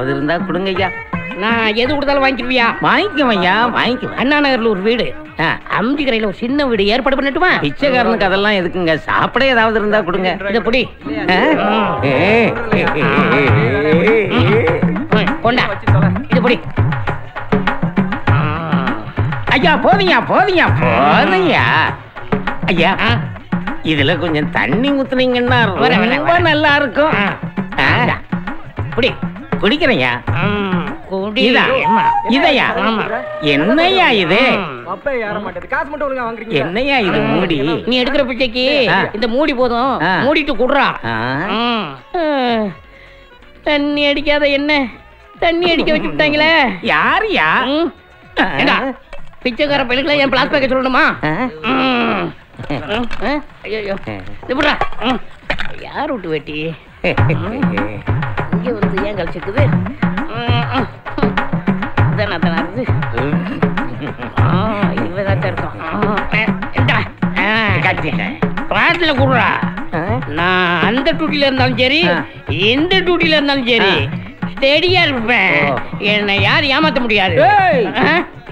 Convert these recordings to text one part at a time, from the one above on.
ஏதாவது இருந்தா கொடுங்க ஐயா. நான் எது கொடுத்தாலும் வாங்கிக்குவியா? வாங்கிக்குவேன் ஐயா, வாங்கிக்குவேன். அண்ணா நகர்ல ஒரு வீடு, அம்பிகரையில ஒரு சின்ன வீடு ஏற்பாடு பண்ணட்டுமா? பிச்சைக்காரனுக்கு அதெல்லாம் எதுக்குங்க? சாப்பிட ஏதாவது இருந்தா கொடுங்க. இத புடி. கொண்டா, இது புடி. ஐயா போதியா போதியா போதியா ஐயா, இதுல கொஞ்சம் தண்ணி ஊத்துனீங்கன்னா ரொம்ப நல்லா இருக்கும். புடி, குடிக்கிறேன்யா. இதையா? என்னையா இது? என்னையா இது மூடி? நீ எடுக்கிற பிச்சைக்கு இந்த மூடி போதும், மூடிட்டு குடுறா. தண்ணி அடிக்காத என்ன தண்ணி அடிக்க வச்சுட்டாங்களே. யாருயா? பிச்சைக்கார பையனுக்குள்ள என் பிளாஸ் பேக்க சொல்லணுமா? ஐயோ இப்படா, யார் விட்டு வெட்டி இங்க வந்து ஏன் கழிச்சுக்குது? இவதான் இருக்கும். கிளாஸ்ல குடுறா. நான் அந்த டூட்டில இருந்தாலும் சரி, இந்த டூட்டில இருந்தாலும் சரி ஸ்டெடியா இருப்பேன். என்னை யார் ஏமாத்த முடியாது.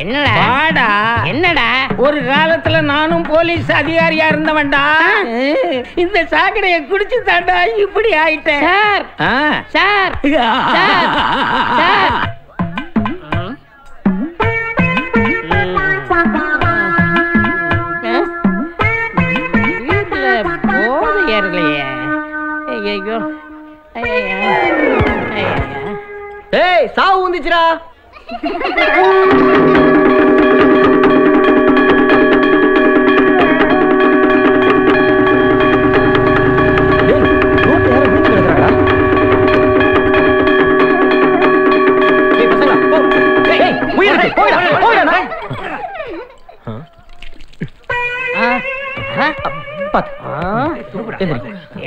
என்னடா என்னடா? ஒரு காலத்துல நானும் போலீஸ் அதிகாரியா இருந்தவன்டா. இந்த சாக்கடைய குடிச்சு தாண்டா இப்படி ஆயிட்டேன். சார் சார் சார் சார், வீட்டுல போதை ஏறலையே. ஐயோ ஏய், சாவு வந்துச்சுடா.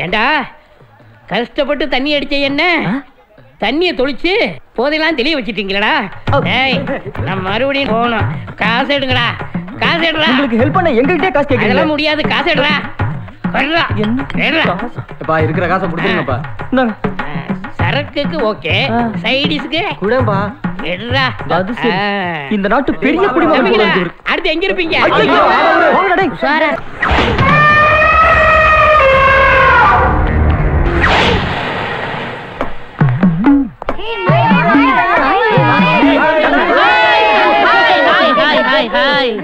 ஏண்டா கஷ்டப்பட்டு தண்ணி அடிச்ச என்ன தண்ணிய தொளிச்சு போதையெல்லாம் தெளிய வச்சிட்டீங்களா? நம்ம மறுபடியும் போகணும். காசு எடுங்கடா, காசு எடுறா. உங்களுக்கு ஹெல்ப் பண்ண எங்ககிட்டே காசு கேட்க அதெல்லாம் முடியாது. காசு எடுறா. இருக்கிற காசை கொடுத்துருங்கப்பா. சரக்குக்கு ஓகே, சைடிஸ்க்கு குடம்பா எடுறா. இந்த நாட்டு பெரிய குடிமகன். அடுத்து எங்க இருப்பீங்க?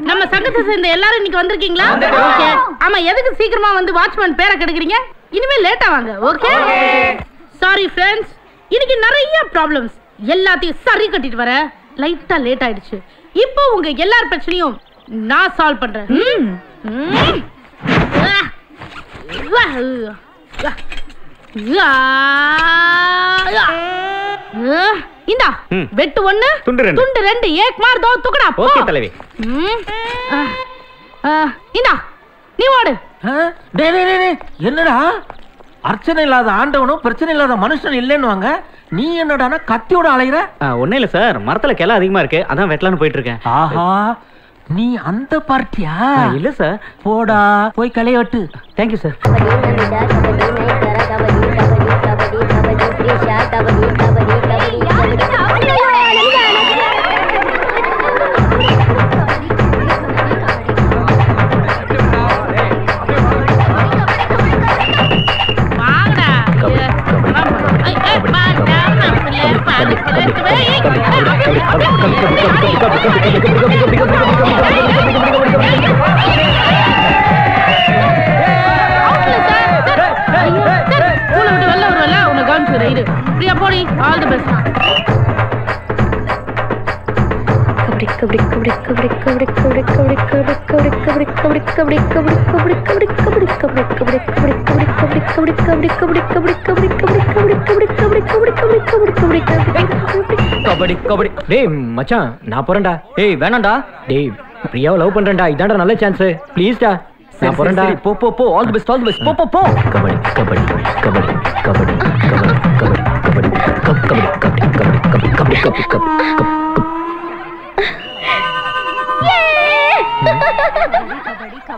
நம்ம சங்கத்தை சேர்ந்த எல்லாரும் இன்னைக்கு வந்திருக்கீங்களா? ஆமா, எதுக்கு சீக்கிரமா வந்து வாட்ச்மேன் பேரை கெடுக்குறீங்க? இனிமே லேட்டா வாங்க. ஓகே, சாரி ஃப்ரெண்ட்ஸ், இன்னைக்கு நிறைய ப்ராப்ளம்ஸ் எல்லாத்தையும் சரி கட்டிட்டு வர லைட்டா லேட் ஆயிடுச்சு. இப்போ உங்க எல்லார் பிரச்சனையும் நான் சால்வ் பண்றேன். இந்தா வெட்டு 1 துண்டு 2 ஏக் மார் தோ துக்கடா. ஓகே தலைவி. இந்தா நீ ஓடு. என்னடா அர்ச்சனை இல்லாத ஆண்டவனும் பிரச்சனை இல்லாத மனுஷன் இல்லைன்னு நீ என்னடானா கத்தியோட அலையிற? ஒன்னும் இல்ல சார், மரத்துல கிளை அதிகமா இருக்கு, அதான் வெட்டலான்னு போயிட்டு இருக்கேன். ஆஹா, நீ அந்த பார்ட்டியா? இல்ல சார். போடா போய் களைய வெட்டு. Thank you sir. கபடி கபடி. டேய் மச்சான், நான் போறேன்டா. டேய் வேணாம்டா. டேய் பிரியாவை லவ் பண்றேன்டா, இதான்டா நல்ல சான்ஸ். ப்ளீஸ்டா, நான் போறேன்டா. போ போ போ. All the best, all the best. போ போ போ. கபடி கபடி கபடி கபடி கபடி கபடி கபடி கபடி கபடி கபடி கபடி கபடி கபடி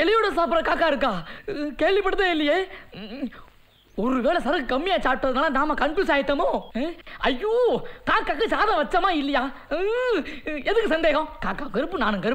எலியோட சாப்பிட்ற காக்கா இருக்கா? கேள்விப்பட்டதே இல்லையே. ஒருவேளை சரக்கு கம்மியா சாப்பிட்டதுனால நாம கன்ஃபியூஸ் ஆயிட்டோமோ? ஐயோ, காக்காக்கு சாதம் வச்சமா இல்லையா? எதுக்கு சந்தேகம்? காக்கா கருப்பு, நானும் கருப்பு.